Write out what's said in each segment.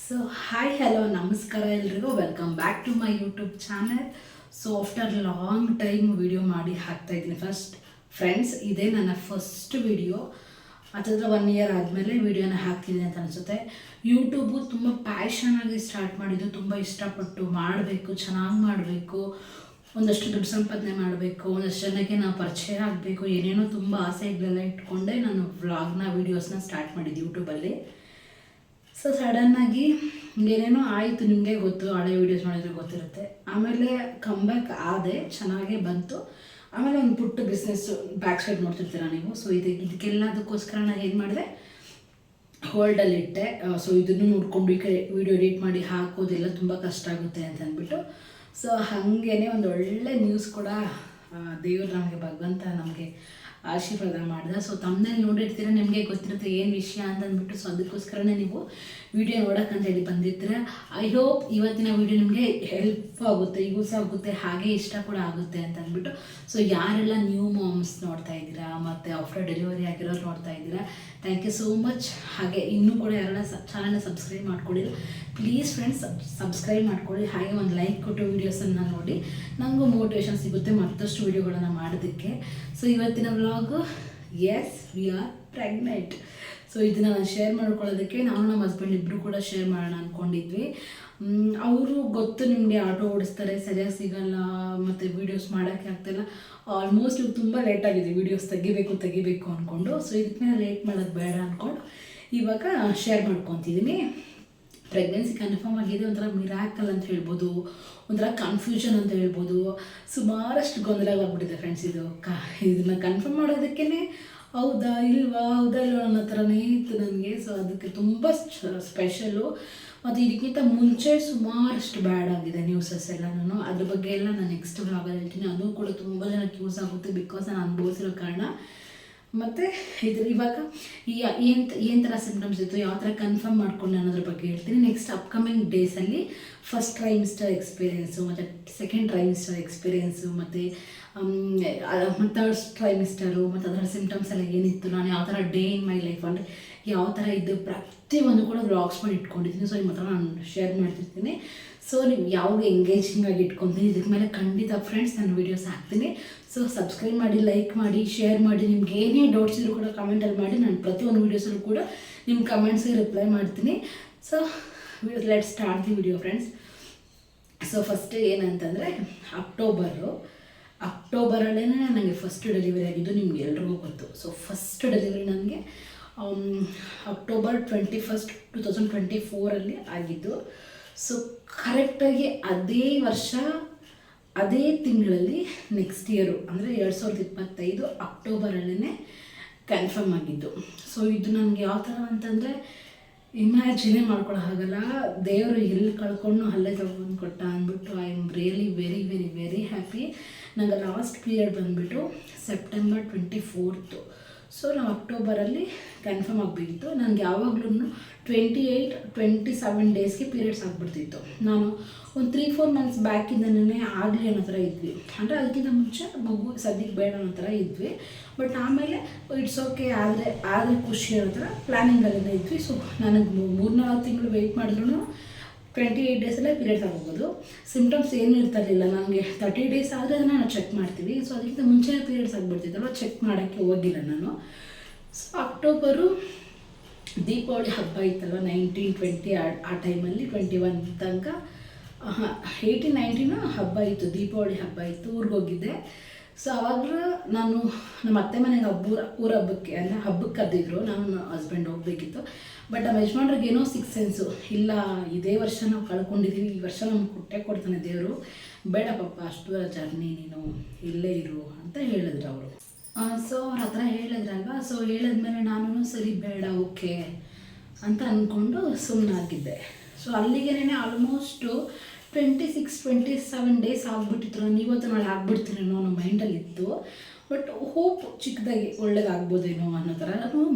So hi hello ನಮಸ್ಕಾರ ಎಲ್ರಿಗೂ welcome back to my YouTube channel. So after long time video ಮಾಡಿ ಹಾಕ್ತಾಯಿದ್ದೀನಿ. Friends ಇದೇ ನನ್ನ ಫಸ್ಟ್ ವಿಡಿಯೋ. ಅದರ 1 ಇಯರ್ ಆದಮೇಲೆ ವಿಡಿಯೋನ ಹಾಕ್ತಿದ್ದೀನಿ ಅಂತ ಅನಿಸುತ್ತೆ. ಯೂಟ್ಯೂಬು ತುಂಬ ಪ್ಯಾಷನಾಗಿ ಸ್ಟಾರ್ಟ್ ಮಾಡಿದ್ದು, ತುಂಬ ಇಷ್ಟಪಟ್ಟು ಮಾಡಬೇಕು, ಚೆನ್ನಾಗಿ ಮಾಡಬೇಕು, ಒಂದಷ್ಟು ದುಡ್ಡು ಸಂಪಾದನೆ ಮಾಡಬೇಕು, ಒಂದಷ್ಟು ಜನಕ್ಕೆ ನಾವು ಪರಿಚಯ ಆಗಬೇಕು, ಏನೇನೋ ತುಂಬ ಆಸೆಗಳೆಲ್ಲ ಇಟ್ಕೊಂಡೆ ನಾನು ವೀಡಿಯೋಸ್ನ ಸ್ಟಾರ್ಟ್ ಮಾಡಿದ್ದು ಯೂಟ್ಯೂಬಲ್ಲಿ. ಸೊ ಸಡನ್ನಾಗಿ ಏನೇನೋ ಆಯಿತು, ನಿಮಗೆ ಗೊತ್ತು, ಹಳೆ ವೀಡಿಯೋಸ್ ಮಾಡಿದ್ರೆ ಗೊತ್ತಿರುತ್ತೆ. ಆಮೇಲೆ ಕಮ್ಬ್ಯಾಕ್ ಆದೆ, ಚೆನ್ನಾಗೇ ಬಂತು. ಆಮೇಲೆ ಒಂದು ಪುಟ್ಟ ಬಿಸ್ನೆಸ್ಸು ಬ್ಯಾಕ್ ಸೈಡ್ ನೋಡ್ತಿರ್ತೀರ ನೀವು. ಸೊ ಇದಕ್ಕೆಲ್ಲದಕ್ಕೋಸ್ಕರ ನಾನು ಏನು ಮಾಡಿದೆ, ಹೋಲ್ಡಲ್ಲಿಟ್ಟೆ. ಸೊ ಇದನ್ನು ನೋಡಿಕೊಂಡು ಈ ಕಡೆ ವೀಡಿಯೋ ಎಡಿಟ್ ಮಾಡಿ ಹಾಕೋದೆಲ್ಲ ತುಂಬ ಕಷ್ಟ ಆಗುತ್ತೆ ಅಂತ ಅಂದ್ಬಿಟ್ಟು, ಸೊ ಹಾಗೇ ಒಂದು ಒಳ್ಳೆ ನ್ಯೂಸ್ ಕೂಡ ದೇವರು ನಮಗೆ, ಭಗವಂತ ನಮಗೆ ಆಶೀರ್ವಾದ ಮಾಡಿದೆ. ಸೊ ತಮ್ಮನೇಲಿ ನೋಡಿರ್ತೀರ, ನಿಮಗೆ ಗೊತ್ತಿರುತ್ತೆ ಏನು ವಿಷಯ ಅಂತ ಅಂದ್ಬಿಟ್ಟು. ಸೊ ಅದಕ್ಕೋಸ್ಕರನೇ ನೀವು ವಿಡಿಯೋ ನೋಡೋಕ್ಕಂತ ಹೇಳಿ ಬಂದಿರ್ತೀರ. ಐ ಹೋಪ್ ಇವತ್ತಿನ ವಿಡಿಯೋ ನಿಮಗೆ ಹೆಲ್ಪ್ ಆಗುತ್ತೆ, ಯೂಸ್ ಆಗುತ್ತೆ, ಹಾಗೆ ಇಷ್ಟ ಕೂಡ ಆಗುತ್ತೆ ಅಂತ ಅಂದ್ಬಿಟ್ಟು. ಸೊ ಯಾರೆಲ್ಲ ನ್ಯೂ ಮಾಮ್ಸ್ ನೋಡ್ತಾ ಇದ್ದೀರಾ ಮತ್ತು ಆಫ್ಟರ್ ಡೆಲಿವರಿ ಆಗಿರೋರು ನೋಡ್ತಾ ಇದ್ದೀರಾ, ಥ್ಯಾಂಕ್ ಯು ಸೋ ಮಚ್. ಹಾಗೆ ಇನ್ನೂ ಕೂಡ ಯಾರೆಲ್ಲ ಚಾನಲ್ನ ಸಬ್ಸ್ಕ್ರೈಬ್ ಮಾಡ್ಕೊಳ್ಳಿ, ಪ್ಲೀಸ್ ಫ್ರೆಂಡ್ಸ್ ಸಬ್ಸ್ಕ್ರೈಬ್ ಮಾಡ್ಕೊಳ್ಳಿ. ಹಾಗೆ ಒಂದು ಲೈಕ್ ಕೊಟ್ಟು ವೀಡಿಯೋಸನ್ನು ನೋಡಿ, ನನಗೂ ಮೋಟಿವೇಶನ್ ಸಿಗುತ್ತೆ ಮತ್ತಷ್ಟು ವೀಡಿಯೋಗಳನ್ನು ಮಾಡೋದಕ್ಕೆ. ಸೊ ಇವತ್ತಿನ vlog, yes we are pregnant. So ಇದನ್ನು ನಾನು ಶೇರ್ ಮಾಡ್ಕೊಳ್ಳೋದಕ್ಕೆ ನಾನು ನಮ್ಮ ಹಸ್ಬೆಂಡ್ ಇಬ್ಬರು ಕೂಡ ಶೇರ್ ಮಾಡೋಣ ಅಂದ್ಕೊಂಡಿದ್ವಿ. ಅವರು ಗೊತ್ತು ನಿಮಗೆ, ಆಟೋ ಓಡಿಸ್ತಾರೆ, ಸರಿಯಾಗಿ ಸಿಗಲ್ಲ, ಮತ್ತು ವೀಡಿಯೋಸ್ ಮಾಡೋಕ್ಕೆ ಆಗ್ತಾಯಿಲ್ಲ. ಆಲ್ಮೋಸ್ಟ್ ಇವಾಗ ತುಂಬ ಲೇಟಾಗಿದೆ ವೀಡಿಯೋಸ್ ತೆಗಿಬೇಕು ಅಂದ್ಕೊಂಡು. ಸೊ ಇದಕ್ಕೆ ಮೇಲೆ ಲೇಟ್ ಮಾಡೋದು ಬೇಡ ಅಂದ್ಕೊಂಡು ಇವಾಗ ಶೇರ್ ಮಾಡ್ಕೊತಿದ್ದೀನಿ. ಪ್ರೆಗ್ನೆನ್ಸಿ ಕನ್ಫರ್ಮ್ ಆಗಿದೆ, ಒಂಥರ ಮಿರಾಕಲ್ ಅಂತ ಹೇಳ್ಬೋದು, ಒಂಥರ ಕನ್ಫ್ಯೂಷನ್ ಅಂತ ಹೇಳ್ಬೋದು. ಸುಮಾರಷ್ಟು ಗೊಂದಲಗಳಾಗ್ಬಿಟ್ಟಿದೆ ಫ್ರೆಂಡ್ಸ್. ಇದನ್ನು ಕನ್ಫರ್ಮ್ ಮಾಡೋದಕ್ಕೇ ಹೌದಾ ಇಲ್ವಾ ಅನ್ನೋ ಥರನೇ ಇತ್ತು ನನಗೆ. ಸೊ ಅದಕ್ಕೆ ತುಂಬ ಸ್ಪೆಷಲು. ಮತ್ತು ಇದಕ್ಕಿಂತ ಮುಂಚೆ ಸುಮಾರಷ್ಟು ಬ್ಯಾಡ್ ಆಗಿದೆ ನ್ಯೂಸಸ್ ಎಲ್ಲ. ಅದ್ರ ಬಗ್ಗೆ ಎಲ್ಲ ನಾನು ನೆಕ್ಸ್ಟ್ ವ್ಲಾಗಲ್ಲಿ ಹೇಳ್ತೀನಿ. ಅದು ಕೂಡ ತುಂಬ ಜನಕ್ಕೆ ಯೂಸ್ ಆಗುತ್ತೆ, ಬಿಕಾಸ್ ನಾನು ಅನುಭವಿಸಿರೋ ಕಾರಣ. ಮತ್ತು ಇವಾಗ ಏನು ಥರ ಸಿಂಪ್ಟಮ್ಸ್ ಇತ್ತು, ಯಾವ ಥರ ಕನ್ಫರ್ಮ್ ಮಾಡ್ಕೊಂಡು ಅನ್ನೋದ್ರ ಬಗ್ಗೆ ಹೇಳ್ತೀನಿ. ನೆಕ್ಸ್ಟ್ ಅಪ್ಕಮಿಂಗ್ ಡೇಸಲ್ಲಿ ಫಸ್ಟ್ ಟ್ರೈಮಿಸ್ಟರ್ ಎಕ್ಸ್ಪೀರಿಯೆನ್ಸು, ಮತ್ತು ಸೆಕೆಂಡ್ ಟ್ರೈಮಿಸ್ಟರ್ ಎಕ್ಸ್ಪೀರಿಯೆನ್ಸು, ಮತ್ತು ಥರ್ಡ್ ಟ್ರೈಮಿಸ್ಟರು, ಮತ್ತು ಅದರ ಸಿಂಪ್ಟಮ್ಸ್ ಎಲ್ಲ ಏನಿತ್ತು, ನಾನು ಯಾವ ಥರ ಡೇ ಇನ್ ಮೈ ಲೈಫ್ ಅಂದರೆ ಯಾವ ಥರ ಇದ್ದು ಪ್ರತಿಯೊಂದು ಕೂಡ ವ್ಲಾಗ್ಸ್ ಮಾಡಿ ಇಟ್ಕೊಂಡಿದ್ದೀನಿ. ಸೊ ನಿಮ್ಮ ಹತ್ರ ನಾನು ಶೇರ್ ಮಾಡ್ತಿರ್ತೀನಿ. ಸೊ ನೀವು ಯಾವಾಗ ಎಂಗೇಜಿಂಗ್ ಆಗಿ ಇಟ್ಕೊತೀನಿ, ಇದಕ್ಕೆ ಮೇಲೆ ಖಂಡಿತ ಫ್ರೆಂಡ್ಸ್ ನಾನು ವೀಡಿಯೋಸ್ ಹಾಕ್ತೀನಿ. ಸೊ ಸಬ್ಸ್ಕ್ರೈಬ್ ಮಾಡಿ, ಲೈಕ್ ಮಾಡಿ, ಶೇರ್ ಮಾಡಿ. ನಿಮ್ಗೆ ಏನೇ ಡೌಟ್ಸ್ ಇದ್ರೂ ಕೂಡ ಕಮೆಂಟಲ್ಲಿ ಮಾಡಿ. ನಾನು ಪ್ರತಿಯೊಂದು ವೀಡಿಯೋಸಲ್ಲೂ ಕೂಡ ನಿಮ್ಮ ಕಮೆಂಟ್ಸ್ಗೆ ರಿಪ್ಲೈ ಮಾಡ್ತೀನಿ. So let start the video friends. So first ಏನಂತಂದರೆ ಅಕ್ಟೋಬರಲ್ಲೇ ನನಗೆ ಫಸ್ಟ್ ಡೆಲಿವರಿ ಆಗಿದ್ದು, ನಿಮ್ಗೆ ಎಲ್ರಿಗೂ ಗೊತ್ತು. ಸೊ ಫಸ್ಟ್ ಡೆಲಿವರಿ ನನಗೆ ಅಕ್ಟೋಬರ್ 21, 2024 ಆಗಿದ್ದು. ಸೊ ಕರೆಕ್ಟಾಗಿ ಅದೇ ವರ್ಷ, ಅದೇ ತಿಂಗಳಲ್ಲಿ ನೆಕ್ಸ್ಟ್ ಇಯರು ಅಂದರೆ 2025 ಅಕ್ಟೋಬರಲ್ಲೇ ಕನ್ಫರ್ಮ್ ಆಗಿದ್ದು. ಸೊ ಇದು ನನಗೆ ಯಾವ ಥರ ಅಂತಂದರೆ ಇಮ್ಯಾಜಿನೇ ಮಾಡ್ಕೊಳ್ಳೋ ಹಾಗಲ್ಲ. ದೇವರು ಎಲ್ಲಿ ಕಳ್ಕೊಂಡು ಅಲ್ಲೇ ತಗೊಂಡು ಕೊಟ್ಟ ಅಂದ್ಬಿಟ್ಟು I am really very very very happy. ನನಗೆ ಲಾಸ್ಟ್ ಪೀರಿಯಡ್ ಬಂದುಬಿಟ್ಟು ಸೆಪ್ಟೆಂಬರ್ 24. ಸೊ ನಾವು ಅಕ್ಟೋಬರಲ್ಲಿ ಕನ್ಫರ್ಮ್ ಆಗಬೇಕಿತ್ತು. ನನಗೆ ಯಾವಾಗಲೂ 28-27 ಡೇಸ್ಗೆ ಪೀರಿಯಡ್ಸ್ ಆಗಿಬಿಡ್ತಿತ್ತು. ನಾನು ಒಂದು 3-4 ಮಂತ್ಸ್ ಬ್ಯಾಕಿಂದನೇ ಆಗಲಿ ಅನ್ನೋ ಥರ ಇದ್ವಿ. ಅಂದರೆ ಅದಕ್ಕಿಂತ ಮುಂಚೆ ಮಗು ಸದ್ಯಕ್ಕೆ ಬೇಡ ಅನ್ನೋ ಥರ ಇದ್ವಿ. ಬಟ್ ಆಮೇಲೆ ಇಟ್ಸ್ ಓಕೆ, ಆದರೆ ಖುಷಿ ಅನ್ನೋ ಥರ ಪ್ಲ್ಯಾನಿಂಗಲ್ಲೇ ಇದ್ವಿ. ಸೊ ನನಗೆ 3-4 ತಿಂಗಳು ವೆಯ್ಟ್ ಮಾಡಿದ್ರು 28 ಡೇಸಲ್ಲೇ ಪೀರಿಯಡ್ಸ್ ಆಗೋಗೋದು. ಸಿಂಪ್ಟಮ್ಸ್ ಏನೂ ಇರ್ತಿರಲಿಲ್ಲ. ನನಗೆ 30 ಡೇಸ್ ಆದರೆ ಅದನ್ನು ನಾವು ಚೆಕ್ ಮಾಡ್ತೀವಿ. ಸೊ ಅದಕ್ಕಿಂತ ಮುಂಚೆ ಪೀರಿಯಡ್ಸ್ ಆಗಿಬಿಡ್ತಿದ್ದಲ್ಲ, ಚೆಕ್ ಮಾಡೋಕ್ಕೆ ಹೋಗಿಲ್ಲ ನಾನು. ಸೊ ಅಕ್ಟೋಬರು ದೀಪಾವಳಿ ಹಬ್ಬ ಇತ್ತಲ್ವ, 19-20 ಆ ಟೈಮಲ್ಲಿ, 21 ತನಕ 18-19 ಹಬ್ಬ ಇತ್ತು, ದೀಪಾವಳಿ ಹಬ್ಬ ಇತ್ತು. ಊರಿಗೆ ಹೋಗಿದ್ದೆ. ಸೊ ಆವಾಗ ನಾನು ನಮ್ಮ ಅತ್ತೆ ಮನೆಗೆ ಊರ ಹಬ್ಬಕ್ಕೆ ಅಂದರೆ ಹಬ್ಬಕ್ಕೆ ಕರೆದಿದ್ರು. ನಾನು ಹಸ್ಬೆಂಡ್ ಹೋಗಬೇಕಿತ್ತು. ಬಟ್ ನಮ್ಮ ಯಜಮಾನ್ರಿಗೆ ಏನೋ ಸಿಕ್ಸ್ ಸೆನ್ಸು, ಇಲ್ಲ ಇದೇ ವರ್ಷ ನಾವು ಕಳ್ಕೊಂಡಿದ್ದೀವಿ, ಈ ವರ್ಷ ನಮ್ಗೆ ಕೊಡ್ತಾನೆ ದೇವರು, ಬೇಡ ಪಾಪ ಅಷ್ಟು ಜರ್ನಿ, ನೀನು ಇಲ್ಲೇ ಇರು ಅಂತ ಹೇಳಿದ್ರು ಅವರು. ಸೊ ಅವ್ರ ಹತ್ರ ಹೇಳಿದ್ರಲ್ವ. ಸೊ ಹೇಳಿದ್ಮೇಲೆ ನಾನು ಸರಿ ಬೇಡ ಓಕೆ ಅಂತ ಅಂದ್ಕೊಂಡು ಸುಮ್ಮನಾಗಿದ್ದೆ. ಸೊ ಅಲ್ಲಿಗೇನೆ ಆಲ್ಮೋಸ್ಟು 26-27 ಡೇಸ್ ಆಗಿಬಿಟ್ಟಿತ್ತು. ನಾನು ಇವತ್ತು ನಾಳೆ ಆಗ್ಬಿಡ್ತೀನೇನೋ ಅನ್ನೋ ಮೈಂಡಲ್ಲಿತ್ತು. ಬಟ್ ಹೋಪ್ ಚಿಕ್ಕದಾಗಿ ಒಳ್ಳೇದಾಗ್ಬೋದೇನೋ ಅನ್ನೋ ಥರ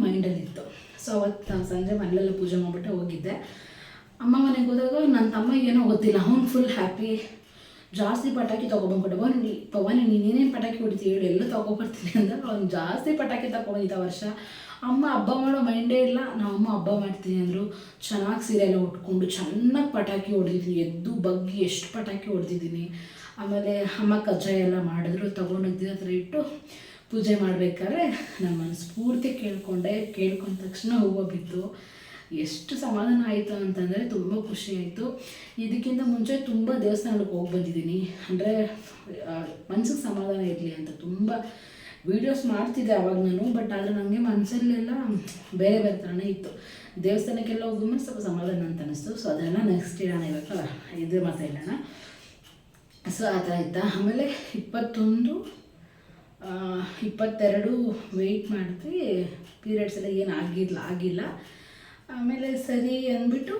ಮೈಂಡಲ್ಲಿತ್ತು. ಸೊ ಅವತ್ತು ಸಂಜೆ ಮನೆಯಲ್ಲೆಲ್ಲ ಪೂಜೆ ಮಾಡಿಬಿಟ್ಟು ಹೋಗಿದ್ದೆ. ಅಮ್ಮ ಮನೆಗೆ ಹೋದಾಗ ನನ್ನ ತಮ್ಮ ಏನೋ ಗೊತ್ತಿಲ್ಲ, ಅವ್ನು ಫುಲ್ ಹ್ಯಾಪಿ. ಜಾಸ್ತಿ ಪಟಾಕಿ ತೊಗೊಬಂದ್ಕೊಟ್ಟು, ಪವನ್ ನೀನೇನೇನು ಪಟಾಕಿ ಹೊಡಿತೀವಿ ಹೇಳಿ, ಎಲ್ಲ ತೊಗೊಬರ್ತೀನಿ ಅಂದಾಗ ಅವ್ನು ಜಾಸ್ತಿ ಪಟಾಕಿ ತೊಗೊಂಡಿದ್ದ ವರ್ಷ. ಅಮ್ಮ ಹಬ್ಬ ಮಾಡೋ ಮೈಂಡೇ ಇಲ್ಲ. ನಮ್ಮಮ್ಮ ಹಬ್ಬ ಮಾಡ್ತೀನಿ ಅಂದರು. ಚೆನ್ನಾಗಿ ಸೀರೆ ಎಲ್ಲ ಉಟ್ಕೊಂಡು ಚೆನ್ನಾಗಿ ಪಟಾಕಿ ಹೊಡೆದಿದ್ದೀನಿ, ಎದ್ದು ಬಗ್ಗಿ ಎಷ್ಟು ಪಟಾಕಿ ಹೊಡೆದಿದ್ದೀನಿ. ಆಮೇಲೆ ಅಮ್ಮ ಕಜ್ಜಾಯ ಎಲ್ಲ ಮಾಡಿದ್ರು, ತೊಗೊಂಡೋಗಿದ್ದ ಹತ್ರ ಇಟ್ಟು ಪೂಜೆ ಮಾಡಬೇಕಾದ್ರೆ ನನ್ನ ಮನಸ್ಫೂರ್ತಿ ಕೇಳ್ಕೊಂಡ ತಕ್ಷಣ ಹೂವು ಬಿತ್ತು. ಎಷ್ಟು ಸಮಾಧಾನ ಆಯಿತು ಅಂತಂದರೆ ತುಂಬ ಖುಷಿ ಆಯಿತು. ಇದಕ್ಕಿಂತ ಮುಂಚೆ ತುಂಬ ದೇವಸ್ಥಾನಕ್ಕೆ ಹೋಗಿ ಬಂದಿದ್ದೀನಿ, ಅಂದರೆ ಮನ್ಸಿಗೆ ಸಮಾಧಾನ ಇರಲಿ ಅಂತ ತುಂಬ ವೀಡಿಯೋಸ್ ಮಾಡ್ತಿದ್ದೆ ಅವಾಗ ನಾನು. ಬಟ್ ಆದರೆ ನನಗೆ ಮನಸ್ಸಲ್ಲೆಲ್ಲ ಬೇರೆ ಬೇರೆ ಥರನೇ ಇತ್ತು. ದೇವಸ್ಥಾನಕ್ಕೆಲ್ಲ ಹೋಗ್ಮೇಲೆ ಸ್ವಲ್ಪ ಸಮಾಧಾನ ಅಂತ ಅನ್ನಿಸ್ತು. ಸೊ ಅದೆಲ್ಲ ನೆಕ್ಸ್ಟ್ ಇಡೋಣ, ಇವಾಗ ಇದು ಮಾತಾಡೋಣ. ಸೊ ಆ ಥರ ಆಯಿತಾ. ಆಮೇಲೆ 21, 22 ವೆಯ್ಟ್ ಮಾಡಿದ್ವಿ. ಪೀರಿಯಡ್ಸ್ ಎಲ್ಲ ಏನು ಆಗಿಲ್ಲ. ಆಮೇಲೆ ಸರಿ ಅಂದ್ಬಿಟ್ಟು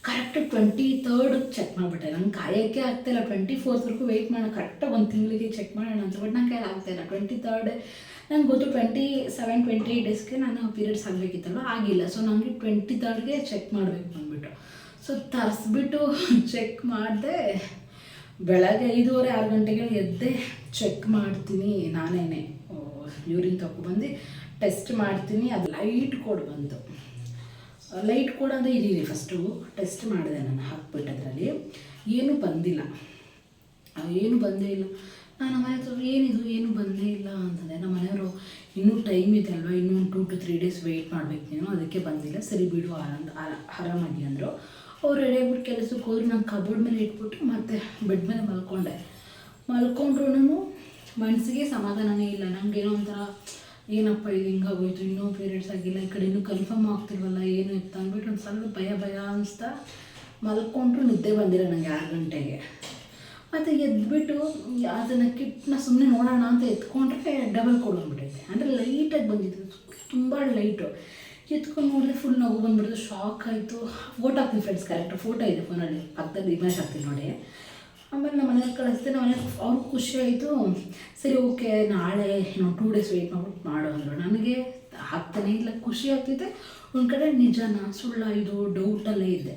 ಕರೆಕ್ಟ್ 23rd ಚೆಕ್ ಮಾಡಿಬಿಟ್ಟೆ. ನಂಗೆ ಕಾಯೋಕ್ಕೆ ಆಗ್ತಾಯಿಲ್ಲ. 24th ವೆಯ್ಟ್ ಮಾಡೋಣ, ಕರೆಕ್ಟಾಗಿ ಒಂದು ತಿಂಗಳಿಗೆ ಚೆಕ್ ಮಾಡೋಣ ಅಂತ. ಬಟ್ ನಂಗೆ ಕೈಯಲ್ಲಿ ಆಗ್ತಾಯಿಲ್ಲ. 23rd ನಂಗೆ ಗೊತ್ತು 27, 28 ಡೇಸ್ಗೆ ನಾನು ಪೀರಿಯಡ್ಸ್ ಆಗಬೇಕಿತ್ತಲ್ಲ, ಆಗಿಲ್ಲ. ಸೊ ನನಗೆ 23rd ಚೆಕ್ ಮಾಡಬೇಕು ಅಂದ್ಬಿಟ್ಟು ಸೊ ತರಿಸ್ಬಿಟ್ಟು ಚೆಕ್ ಮಾಡಿದೆ. ಬೆಳಗ್ಗೆ 5:30, 6 ಗಂಟೆಗೆ ಎದ್ದೆ. ಚೆಕ್ ಮಾಡ್ತೀನಿ ನಾನೇ, ಯೂರಿನ್ ತೊಗೊಬಂದು ಟೆಸ್ಟ್ ಮಾಡ್ತೀನಿ. ಅದು ಲೈಟ್ ಕೋಡ್ ಬಂತು. ಲೈಟ್ ಕೋಡ್ ಅಂದರೆ ಇದೀವಿ. ಫಸ್ಟು ಟೆಸ್ಟ್ ಮಾಡಿದೆ ನಾನು, ಹಾಕ್ಬಿಟ್ಟು ಅದರಲ್ಲಿ ಏನೂ ಬಂದಿಲ್ಲ. ಬಂದೇ ಇಲ್ಲ. ನಾನು ಮನೆ ಹತ್ರ ಏನು ಬಂದೇ ಇಲ್ಲ ಅಂತಂದೆ. ನಮ್ಮ ಮನೆಯವರು ಇನ್ನೂ ಟೈಮ್ ಇದೆ ಅಲ್ವಾ, ಇನ್ನೂ 2 to 3 ಡೇಸ್ ವೆಯ್ಟ್ ಮಾಡಬೇಕು ನೀನು, ಅದಕ್ಕೆ ಬಂದಿಲ್ಲ, ಸರಿ ಬಿಡು ಆರಾಮಾಗಿ ಅಂದರು. ಅವ್ರು ರೆಡಿ ಆಗ್ಬಿಟ್ಟು ಕೆಲಸಕ್ಕೆ ಹೋದ್ರು. ನಾನು ಕಬೋರ್ಡ್ ಮೇಲೆ ಇಟ್ಬಿಟ್ಟು ಮತ್ತೆ ಬೆಡ್ ಮೇಲೆ ಮಲ್ಕೊಂಡ್ರು ಮನಸ್ಸಿಗೆ ಸಮಾಧಾನವೇ ಇಲ್ಲ. ನನಗೇನೋ ಒಂಥರ ಏನಪ್ಪ ಇದು ಹಿಂಗಾಗೋಯ್ತು, ಇನ್ನೂ ಪೀರಿಯಡ್ಸ್ ಆಗಿಲ್ಲ, ಈ ಕಡೆ ಇನ್ನೂ ಕನ್ಫರ್ಮ್ ಆಗ್ತಿಲ್ವಲ್ಲ, ಏನು ಇತ್ತು ಅಂದ್ಬಿಟ್ಟು ಒಂದು ಸ್ವಲ್ಪ ಭಯ ಅನಿಸ್ತಾ ಮಲ್ಕೊಂಡ್ರು. ನಿದ್ದೆ ಬಂದಿಲ್ಲ ನನಗೆ 6 ಗಂಟೆಗೆ. ಮತ್ತು ಎದ್ಬಿಟ್ಟು ಅದನ್ನು ಕಿಟ್ನ ಸುಮ್ಮನೆ ನೋಡೋಣ ಅಂತ ಎತ್ಕೊಂಡ್ರೆ ಡಬಲ್ ಕೋಡ್ ಬಂದ್ಬಿಟ್ಟೈತೆ. ಅಂದರೆ ಲೈಟಾಗಿ ಬಂದಿತ್ತು, ತುಂಬ ಲೈಟು. ಎತ್ಕೊಂಡು ನೋಡಿದ್ರೆ ಫುಲ್ ನಗು ಬಂದ್ಬಿಡ್ತು. ಶಾಕ್ ಆಯಿತು. ಫೋಟೋ ಹಾಕ್ತೀನಿ ಫ್ರೆಂಡ್ಸ್, ಕರೆಕ್ಟ್ ಫೋಟೋ ಇದೆ ಫೋನಲ್ಲಿ, ಪಕ್ಕದಲ್ಲಿ ಇಮೇಜ್ ಹಾಕ್ತೀನಿ ನೋಡಿ. ಆಮೇಲೆ ನಮ್ಮ ಮನೆಯವ್ರು ಕಳಿಸ್ದೆ. ನಮ್ಮ ಮನೆಯವ್ರು ಅವ್ರಿಗೂ ಖುಷಿ ಆಯಿತು. ಸರಿ ಓಕೆ, ನಾಳೆ 2 ಡೇಸ್ ವೆಯ್ಟ್ ಮಾಡ್ಬಿಟ್ಟು ಮಾಡು ಅಂದರು. ನನಗೆ ಆಗ್ತಾನೆ ಇಲ್ಲ, ಖುಷಿ ಆಗ್ತಿದೆ. ಒಂದು ಕಡೆ ನಿಜನಾ ಸುಳ್ಳ ಇದು ಡೌಟಲ್ಲೇ ಇದ್ದೆ.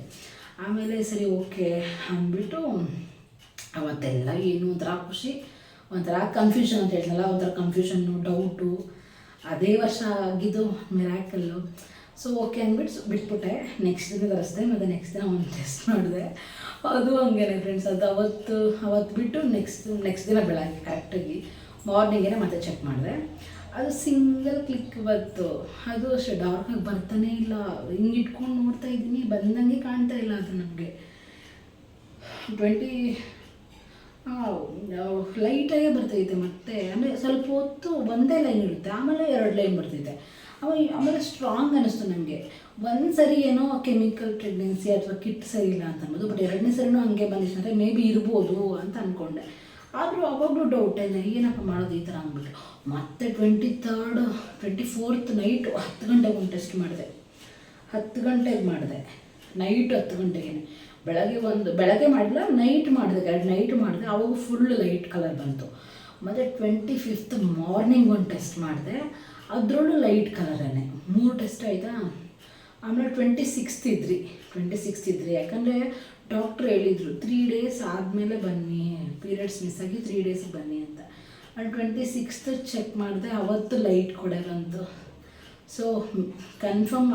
ಆಮೇಲೆ ಸರಿ ಓಕೆ ಅಂದ್ಬಿಟ್ಟು ಅವತ್ತೆಲ್ಲ ಏನು ಒಂಥರ ಖುಷಿ, ಒಂಥರ ಕನ್ಫ್ಯೂಷನ್ ಅಂತ ಹೇಳ್ತಲ್ಲ, ಒಂಥರ ಕನ್ಫ್ಯೂಷನ್ನು, ಡೌಟು. ಅದೇ ವರ್ಷ ಆಗಿದ್ದು ಮಿರಾಕಲ್ಲು. ಸೊ ಓಕೆ ಅಂದ್ಬಿಟ್ಟು ಬಿಟ್ಬಿಟ್ಟೆ. ನೆಕ್ಸ್ಟ್ ದಿನ ತರಿಸ್ದೆ. ಮತ್ತು ನೆಕ್ಸ್ಟ್ ದಿನ ಒಂದು ಟೆಸ್ಟ್ ಮಾಡಿದೆ. ಅದು ಹಂಗೇನೆ ಫ್ರೆಂಡ್ಸ್. ಅದು ಅವತ್ತು ಬಿಟ್ಟು ನೆಕ್ಸ್ಟ್ ದಿನ ಬೆಳಗ್ಗೆ ಕರೆಕ್ಟಾಗಿ ಮಾರ್ನಿಂಗೇ ಮತ್ತೆ ಚೆಕ್ ಮಾಡಿದೆ. ಅದು ಸಿಂಗಲ್ ಕ್ಲಿಕ್ ಬಂತು. ಅದು ಅಷ್ಟೇ ಡಾರ್ಕಾಗಿ ಬರ್ತಾನೇ ಇಲ್ಲ. ಹಿಂಗೆ ಇಟ್ಕೊಂಡು ನೋಡ್ತಾ ಇದ್ದೀನಿ, ಬಂದಂಗೆ ಕಾಣ್ತಾ ಇಲ್ಲ ಅದು ನನಗೆ. 20 ಲೈಟಾಗೇ ಬರ್ತೈತೆ. ಮತ್ತು ಅಂದರೆ ಸ್ವಲ್ಪ ಹೊತ್ತು ಒಂದೇ ಲೈನ್ ಇರುತ್ತೆ, ಆಮೇಲೆ 2 ಲೈನ್ ಬರ್ತೈತೆ. ಆಮೇಲೆ ಸ್ಟ್ರಾಂಗ್ ಅನ್ನಿಸ್ತು ನನಗೆ. ಒಂದು ಸರಿ ಏನೋ ಕೆಮಿಕಲ್ ಪ್ರೆಗ್ನೆನ್ಸಿ ಅಥವಾ ಕಿಟ್ ಸರಿ ಇಲ್ಲ ಅಂತ ಅನ್ಬೋದು. ಬಟ್ 2ನೇ ಸರಿನೂ ಹಂಗೆ ಬಂದಿತ್ತು ಅಂದರೆ ಮೇ ಬಿ ಇರ್ಬೋದು ಅಂತ ಅಂದ್ಕೊಂಡೆ. ಆದರೂ ಅವಾಗಲೂ ಡೌಟೇನೆ, ಏನಪ್ಪ ಮಾಡೋದು ಈ ಥರ ಅಂದ್ಬಿಟ್ಟು. ಮತ್ತೆ 23rd 24th ನೈಟು 10 ಗಂಟೆಗೆ ಒಂದು ಟೆಸ್ಟ್ ಮಾಡಿದೆ. 10 ಗಂಟೆಗೆ ಮಾಡಿದೆ, ನೈಟು 10 ಗಂಟೆಗೆ. ಬೆಳಗ್ಗೆ ಮಾಡಿಲ್ಲ, ನೈಟ್ ಮಾಡಿದೆ. ಆವಾಗ ಫುಲ್ ಲೈಟ್ ಕಲರ್ ಬಂತು. ಮತ್ತು 25th ಮಾರ್ನಿಂಗ್ ಒಂದು ಟೆಸ್ಟ್ ಮಾಡಿದೆ, ಅದರಲ್ಲೂ ಲೈಟ್ ಕಲರೇ. 3 ಟೆಸ್ಟ್ ಆಯಿತಾ. ಆಮೇಲೆ 26th ಇದ್ರಿ. ಯಾಕಂದರೆ ಡಾಕ್ಟ್ರು ಹೇಳಿದರು 3 ಡೇಸ್ ಆದಮೇಲೆ ಬನ್ನಿ, ಪೀರಿಯಡ್ಸ್ ಮಿಸ್ ಆಗಿ 3 ಡೇಸಿಗೆ ಬನ್ನಿ ಅಂತ. ನಾನು 26th ಚೆಕ್ ಮಾಡಿದೆ, ಅವತ್ತು ಲೈಟ್ ಕೊಡೆ ಬಂತು. ಸೊ ಕನ್ಫರ್ಮ್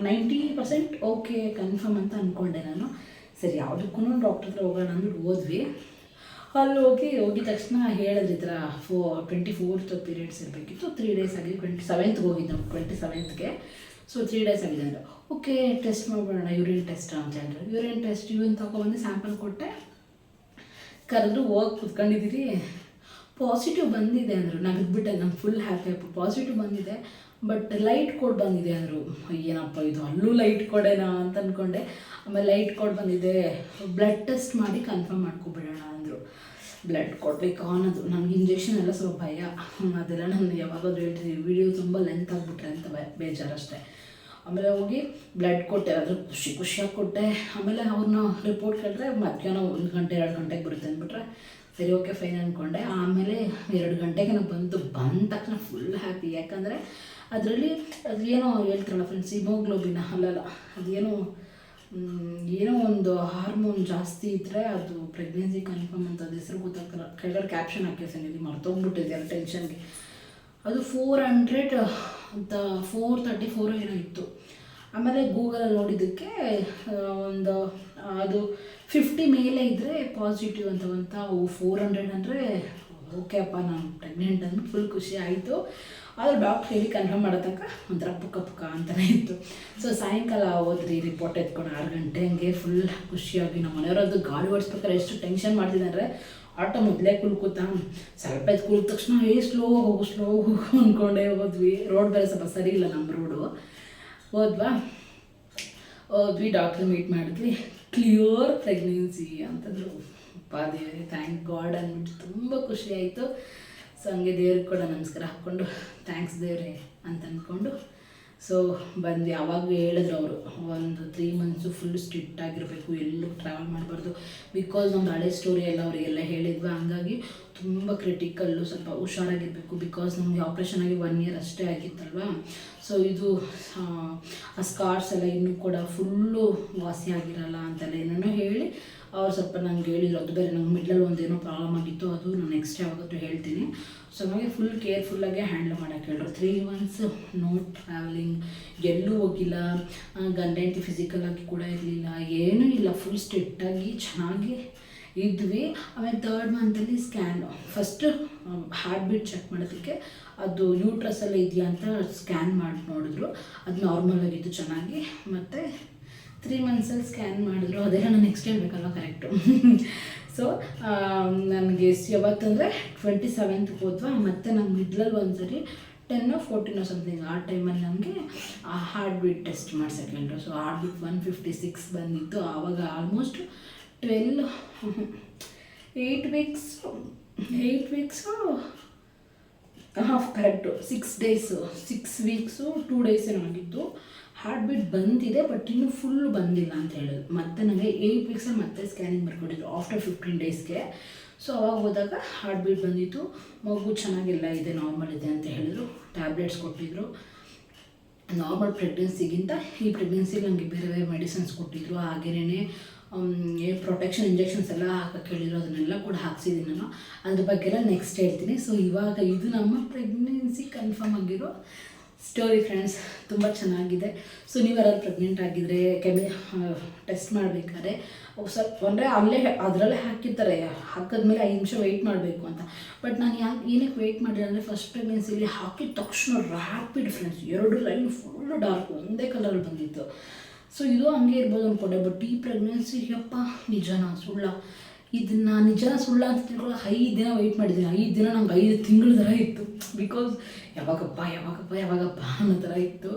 90% ಓಕೆ ಕನ್ಫರ್ಮ್ ಅಂತ ಅಂದ್ಕೊಂಡೆ ನಾನು. ಸರಿ ಯಾವುದಕ್ಕೂ ಡಾಕ್ಟ್ರ್ ಹತ್ರ ಹೋಗೋಣ ಅಂದ್ಬಿಟ್ಟು ಹೋದ್ವಿ. ಅಲ್ಲಿ ಹೋಗಿದ ತಕ್ಷಣ ಹೇಳಿದ್ರು ಈ ಥರ 24th ಪೀರಿಯಡ್ಸ್ ಇರಬೇಕಿತ್ತು, 3 ಡೇಸ್ ಆಗಿದೆ. 27th ಹೋಗಿದ್ದು ನಾವು, 27th. ಸೊ 3 ಡೇಸ್ ಆಗಿದೆ ಅಂದರೆ ಓಕೆ ಟೆಸ್ಟ್ ಮಾಡ್ಬಿಡೋಣ, ಯೂರಿನ್ ಟೆಸ್ಟ್ ಅಂತ ಹೇಳಿದ್ರು. ಯೂರಿನ್ ತೊಗೊಬಂದು ಸ್ಯಾಂಪಲ್ ಕೊಟ್ಟೆ. ಕರೆದ್ರು, ಹೋಗಿ ಕುತ್ಕೊಂಡಿದ್ದೀರಿ. ಪಾಸಿಟಿವ್ ಬಂದಿದೆ ಅಂದರು. ನಗದ್ಬಿಟ್ಟೆ, ನಂಗೆ ಫುಲ್ ಹ್ಯಾಪಿ ಆಯ್ತು. ಪಾಸಿಟಿವ್ ಬಂದಿದೆ, ಬಟ್ ಲೈಟ್ ಕೋಡ್ ಬಂದಿದೆ ಅಂದರು. ಏನಪ್ಪ ಇದು, ಅಲ್ಲೂ ಲೈಟ್ ಕೋಡೇನಾ ಅಂತ ಅಂದ್ಕೊಂಡೆ. ಆಮೇಲೆ ಲೈಟ್ ಕೋಡ್ ಬಂದಿದೆ, ಬ್ಲಡ್ ಟೆಸ್ಟ್ ಮಾಡಿ ಕನ್ಫರ್ಮ್ ಮಾಡ್ಕೊಬಿಡೋಣ ಅಂದರು. ಬ್ಲಡ್ ಕೊಡಬೇಕು ಅನ್ನೋದು. ನನಗೆ ಇಂಜೆಕ್ಷನ್ ಎಲ್ಲ ಸ್ವಲ್ಪ ಭಯ. ಅದೆಲ್ಲ ನಾನು ಯಾವಾಗಾದ್ರೂ ಹೇಳ್ತೀನಿ, ವಿಡಿಯೋ ತುಂಬ ಲೆಂತ್ ಆಗಿಬಿಟ್ರೆ ಅಂತ ಬೇಜಾರಷ್ಟೇ. ಆಮೇಲೆ ಹೋಗಿ ಬ್ಲಡ್ ಕೊಟ್ಟೆ. ಅದು ಖುಷಿಯಾಗಿ ಕೊಟ್ಟೆ. ಆಮೇಲೆ ಅವ್ರನ್ನ ರಿಪೋರ್ಟ್ ಕೇಳಿದ್ರೆ ಮಧ್ಯಾಹ್ನ 1 ಗಂಟೆ 2 ಗಂಟೆಗೆ ಬರುತ್ತೆ ಅಂದ್ಬಿಟ್ರೆ ಸರಿ ಓಕೆ ಫೈನ್ ಅಂದ್ಕೊಂಡೆ. ಆಮೇಲೆ 2 ಗಂಟೆಗೆ ನಾನು ಬಂದ ತಕ್ಷಣ ಫುಲ್ ಹ್ಯಾಪಿ. ಯಾಕಂದರೆ ಅದರಲ್ಲಿ ಅದೇನೋ ಹೇಳ್ತಾರಲ್ಲ ಫ್ರೆಂಡ್ಸ್, ಹಿಮೋಗ್ಲೋಬಿನ್ ಅಲ್ಲಲ್ಲ, ಅದೇನೋ ಒಂದು ಹಾರ್ಮೋನ್ ಜಾಸ್ತಿ ಇದ್ದರೆ ಅದು ಪ್ರೆಗ್ನೆನ್ಸಿ ಕನ್ಫರ್ಮ್ ಅಂತ. ಅದು ಹೆಸರು ಗೊತ್ತಾಗ್ತಲ್ಲ. ಕೆಳಗಡೆ ಕ್ಯಾಪ್ಷನ್ ಹಾಕಿರ್ತೀನಿ, ಇಲ್ಲಿ ಮರ್ತೋಗ್ಬಿಟ್ಟಿದೆ ಟೆನ್ಷನ್ಗೆ. ಅದು 400 ಅಂತ 434 ಏನೋ ಇತ್ತು. ಆಮೇಲೆ ಗೂಗಲಲ್ಲಿ ನೋಡಿದ್ದಕ್ಕೆ ಒಂದು ಅದು 50 ಮೇಲೆ ಇದ್ದರೆ ಪಾಸಿಟಿವ್ ಅಂತ 400 ಅಂದರೆ ಓಕೆ ಅಪ್ಪ ನಾನು ಪ್ರೆಗ್ನೆಂಟ್ ಅಂದ್ಬಿಟ್ಟು ಫುಲ್ ಖುಷಿ ಆಯಿತು. ಆದರೆ ಡಾಕ್ಟ್ರ್ ಹೇಳಿ ಕನ್ಫರ್ಮ್ ಮಾಡೋ ತನಕ ಒಂಥರ ಪುಕ್ಕ ಪುಕ್ಕ ಅಂತಲೇ ಇತ್ತು. ಸೊ ಸಾಯಂಕಾಲ ಹೋದ್ರಿ ರಿಪೋರ್ಟ್ ಎತ್ಕೊಂಡು 6 ಗಂಟೆ ಹಂಗೆ ಫುಲ್ ಖುಷಿಯಾಗಿ ನಮ್ಮ ಮನೆಯವರದ್ದು ಗಾಡಿ ಓಡಿಸ್ಬೇಕಾದ್ರೆ ಎಷ್ಟು ಟೆನ್ಷನ್ ಮಾಡ್ತಿದ್ದಾರೆ. ಆಟೋ ಮೊದಲೇ ಕುಲ್ಕೂತ ಸ್ವಲ್ಪ ಎದ್ದು ಕುಳಿದ ತಕ್ಷಣ ಸ್ಲೋ ಹೋಗು ಅಂದ್ಕೊಂಡೇ ಹೋದ್ವಿ. ರೋಡ್ ಬೇರೆ ಸ್ವಲ್ಪ ಸರಿ ಇಲ್ಲ ನಮ್ಮ ರೋಡು. ಹೋದ್ವಿ ಡಾಕ್ಟ್ರ್ ಮೀಟ್ ಮಾಡಿದ್ವಿ. ಕ್ಲಿಯರ್ ಪ್ರೆಗ್ನೆನ್ಸಿ ಅಂತಂದರು. ದೇವರೇ ಥ್ಯಾಂಕ್ ಗಾಡ್ ಅಂದ್ಬಿಟ್ಟು ತುಂಬ ಖುಷಿ ಆಯಿತು. ಸೊ ಹಂಗೆ ದೇವ್ರಿಗೆ ಕೂಡ ನಮಸ್ಕಾರ ಹಾಕ್ಕೊಂಡು ಥ್ಯಾಂಕ್ಸ್ ದೇವ್ರೆ ಅಂತ ಅಂದ್ಕೊಂಡು ಸೊ ಬಂದ್ವಿ. ಆವಾಗ ಹೇಳಿದ್ರು ಅವರು ಒಂದು 3 ಮಂತ್ಸು ಫುಲ್ ಸ್ಟ್ರಿಕ್ಟ್ ಆಗಿರಬೇಕು, ಎಲ್ಲೂ ಟ್ರಾವೆಲ್ ಮಾಡಬಾರ್ದು. ಬಿಕಾಸ್ ನಮ್ದು ಹಳೆ ಸ್ಟೋರಿ ಎಲ್ಲ ಅವರಿಗೆಲ್ಲ ಹೇಳಿದ್ವಿ. ಹಂಗಾಗಿ ತುಂಬ ಕ್ರಿಟಿಕಲ್ಲು, ಸ್ವಲ್ಪ ಹುಷಾರಾಗಿರಬೇಕು. ಬಿಕಾಸ್ ನಮಗೆ ಆಪ್ರೇಷನ್ ಆಗಿ 1 ಇಯರ್ ಅಷ್ಟೇ ಆಗಿತ್ತಲ್ವ. ಸೊ ಇದು ಆ ಸ್ಕಾರ್ಸ್ ಎಲ್ಲ ಇನ್ನೂ ಕೂಡ ಫುಲ್ಲು ವಾಸಿ ಆಗಿರಲ್ಲ ಅಂತೆಲ್ಲ ಏನೇನೋ ಹೇಳಿ ಅವ್ರು ಸ್ವಲ್ಪ ನಂಗೆ ಹೇಳಿದ್ರು. ಅದು ಬೇರೆ ನಂಗೆ ಮಿಡ್ಲಲ್ಲಿ ಒಂದೇನೋ ಪ್ರಾಬ್ಲಮ್ ಆಗಿತ್ತು, ಅದು ನಾನು ನೆಕ್ಸ್ಟ್ ಯಾವಾಗತ್ತೂ ಹೇಳ್ತೀನಿ. ಸೊ ನಮಗೆ ಫುಲ್ ಕೇರ್ಫುಲ್ಲಾಗೆ ಹ್ಯಾಂಡಲ್ ಮಾಡೋಕ್ಕೆ ಹೇಳಿದ್ರು. 3 ಮಂತ್ಸ್ ನೋ ಟ್ರಾವೆಲಿಂಗ್, ಎಲ್ಲೂ ಹೋಗಿಲ್ಲ, ಗಂಡ ಹೆಂಡತಿ ಫಿಸಿಕಲಾಗಿ ಕೂಡ ಇರಲಿಲ್ಲ, ಏನೂ ಇಲ್ಲ, ಫುಲ್ ಸ್ಟ್ರಿಕ್ಟಾಗಿ ಚೆನ್ನಾಗಿ ಇದ್ವಿ. ಆಮೇಲೆ 3rd ಮಂತಲ್ಲಿ scan first heart beat check ಮಾಡೋದಕ್ಕೆ ಅದು ಯೂಟ್ರಸಲ್ಲಿ ಇದೆಯಾ ಅಂತ ಸ್ಕ್ಯಾನ್ ಮಾಡಿ ನೋಡಿದ್ರು. ಅದು ನಾರ್ಮಲ್ ಆಗಿತ್ತು ಚೆನ್ನಾಗಿ. ಮತ್ತು 3 ಮಂತ್ಸಲ್ಲಿ ಸ್ಕ್ಯಾನ್ ಮಾಡಿದ್ರು. ಅದೆಲ್ಲ ನಾನು ನೆಕ್ಸ್ಟ್ ಹೇಳ್ಬೇಕಲ್ವ ಕರೆಕ್ಟು. ಸೊ ನನಗೆ ಯಾವತ್ತಂದರೆ 27th ಹೋದ್ವಾ. ಮತ್ತು ನಾನು ಮಿಡ್ಲಲ್ಲಿ ಒಂದ್ಸರಿ 10 or 14 ಸಮಥಿಂಗ್ ಆ ಟೈಮಲ್ಲಿ ನನಗೆ ಹಾರ್ಟ್ ಬೀಟ್ ಟೆಸ್ಟ್ ಮಾಡ್ಸಕ್ಕೆ ಹೇಳಿದ್ರು. ಸೊ ಹಾರ್ಟ್ ಬೀಟ್ 156 ಬಂದಿತ್ತು. ಆವಾಗ almost 8 weeks correct 6 days 6 weeks 2 days ಏನೋ ಆಗಿತ್ತು. ಹಾರ್ಟ್ ಬೀಟ್ ಬಂದಿದೆ ಬಟ್ ಇನ್ನೂ ಫುಲ್ಲು ಬಂದಿಲ್ಲ ಅಂತ ಹೇಳಿದ್ರು. ಮತ್ತು ನನಗೆ 8 ವೀಕ್ಸಲ್ಲಿ ಮತ್ತೆ ಸ್ಕ್ಯಾನಿಂಗ್ ಬರ್ಕೊಟ್ಟಿದ್ರು ಆಫ್ಟರ್ 15 ಡೇಸ್ಗೆ. ಸೊ ಅವಾಗ ಹೋದಾಗ ಹಾರ್ಟ್ ಬೀಟ್ ಬಂದಿತ್ತು, ಮಗು ಚೆನ್ನಾಗಿಲ್ಲ ಇದೆ, ನಾರ್ಮಲ್ ಇದೆ ಅಂತ ಹೇಳಿದ್ರು. ಟ್ಯಾಬ್ಲೆಟ್ಸ್ ಕೊಟ್ಟಿದ್ರು. ನಾರ್ಮಲ್ ಪ್ರೆಗ್ನೆನ್ಸಿಗಿಂತ ಈ ಪ್ರೆಗ್ನೆನ್ಸಿಗೆ ನನಗೆ ಬೇರೆ ಬೇರೆ ಮೆಡಿಸಿನ್ಸ್ ಕೊಟ್ಟಿದ್ರು. ಹಾಗೇನೇ ಪ್ರೊಟೆಕ್ಷನ್ ಇಂಜೆಕ್ಷನ್ಸ್ ಎಲ್ಲ ಹಾಕಕ್ಕೆ ಹೇಳಿದ್ರು. ಅದನ್ನೆಲ್ಲ ಕೂಡ ಹಾಕ್ಸಿದ್ದೀನಿ ನಾನು. ಅದ್ರ ಬಗ್ಗೆ ಎಲ್ಲ ನೆಕ್ಸ್ಟ್ ಹೇಳ್ತೀನಿ. ಸೊ ಇವಾಗ ಇದು ನಮ್ಮ ಪ್ರೆಗ್ನೆನ್ಸಿ ಕನ್ಫರ್ಮ್ ಆಗಿರೋ ಸ್ಟೋರಿ ಫ್ರೆಂಡ್ಸ್. ತುಂಬ ಚೆನ್ನಾಗಿದೆ. ಸೊ ನೀವು ಯಾರಾದ್ರು ಪ್ರೆಗ್ನೆಂಟ್ ಆಗಿದ್ದರೆ ಟೆಸ್ಟ್ ಮಾಡಬೇಕಾದ್ರೆ ಸ್ವಲ್ಪ ಅಂದರೆ ಅದರಲ್ಲೇ ಹಾಕಿರ್ತಾರೆ, ಹಾಕಿದ್ಮೇಲೆ 5 ನಿಮಿಷ ವೆಯ್ಟ್ ಮಾಡಬೇಕು ಅಂತ. ಬಟ್ ನಾನು ಏನಕ್ಕೆ ವೆಯ್ಟ್ ಮಾಡಿದೆ ಅಂದರೆ ಫಸ್ಟ್ ಪ್ರೆಗ್ನೆನ್ಸಿಲಿ ಹಾಕಿದ ತಕ್ಷಣ rapid friends 2 line full dark ಒಂದೇ ಕಲರಲ್ಲಿ ಬಂದಿತ್ತು. ಸೊ ಇದು ಹಂಗೆ ಇರ್ಬೋದು ಅಂದ್ಕೊಂಡೆ. ಬಟ್ ಈ ಪ್ರೆಗ್ನೆನ್ಸಿ ಯಪ್ಪ ನಿಜನಾ ಸುಳ್ಳ, ಇದನ್ನು ನಿಜನ ಸುಳ್ಳ ಅಂತ ತಿಳ್ಕೊಳ್ಳೋ 5 ದಿನ ವೆಯ್ಟ್ ಮಾಡಿದ್ದೀನಿ. 5 ದಿನ ನಂಗೆ 5 ತಿಂಗಳ ಥರ ಇತ್ತು. ಬಿಕಾಸ್ ಯಾವಾಗಪ್ಪ ಅನ್ನೋ ಥರ ಇತ್ತು.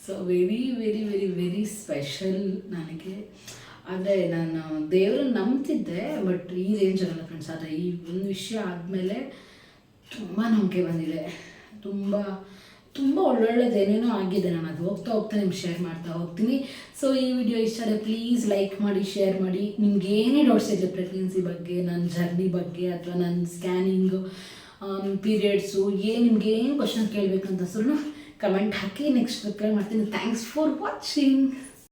So very very very very special ನನಗೆ. ಆದರೆ ನಾನು ದೇವ್ರನ್ನ ನಂಬ್ತಿದ್ದೆ, ಬಟ್ ಈ ರೇಂಜ್ ಆಗಲ್ಲ ಫ್ರೆಂಡ್ಸ್. ಆದರೆ ಈ ಒಂದು ವಿಷಯ ಆದಮೇಲೆ ತುಂಬ ನಂಬಿಕೆ ಬಂದಿದೆ. ತುಂಬ ಒಳ್ಳೊಳ್ಳೆದು ಏನೇನೋ ಆಗಿದೆ. ನಾನು ಅದು ಹೋಗ್ತಾ ನಿಮ್ಗೆ ಶೇರ್ ಮಾಡ್ತಾ ಹೋಗ್ತೀನಿ. ಸೊ ಈ ವಿಡಿಯೋ ಇಷ್ಟ ಆದರೆ ಪ್ಲೀಸ್ ಲೈಕ್ ಮಾಡಿ, ಶೇರ್ ಮಾಡಿ. ನಿಮ್ಗೆ ಏನೇ ಡೌಟ್ಸ್ ಇದ್ದರೆ ಪ್ರೆಗ್ನೆನ್ಸಿ ಬಗ್ಗೆ, ನನ್ನ ಜರ್ನಿ ಬಗ್ಗೆ, ಅಥವಾ ನನ್ನ ಸ್ಕ್ಯಾನಿಂಗು, ಪೀರಿಯಡ್ಸು, ನಿಮ್ಗೆ ಏನು ಕ್ವಶನ್ ಕೇಳಬೇಕಂತ ಕಮೆಂಟ್ ಹಾಕಿ ನೆಕ್ಸ್ಟ್ ರಿಪ್ಲೈ ಮಾಡ್ತೀನಿ. Thanks for watching.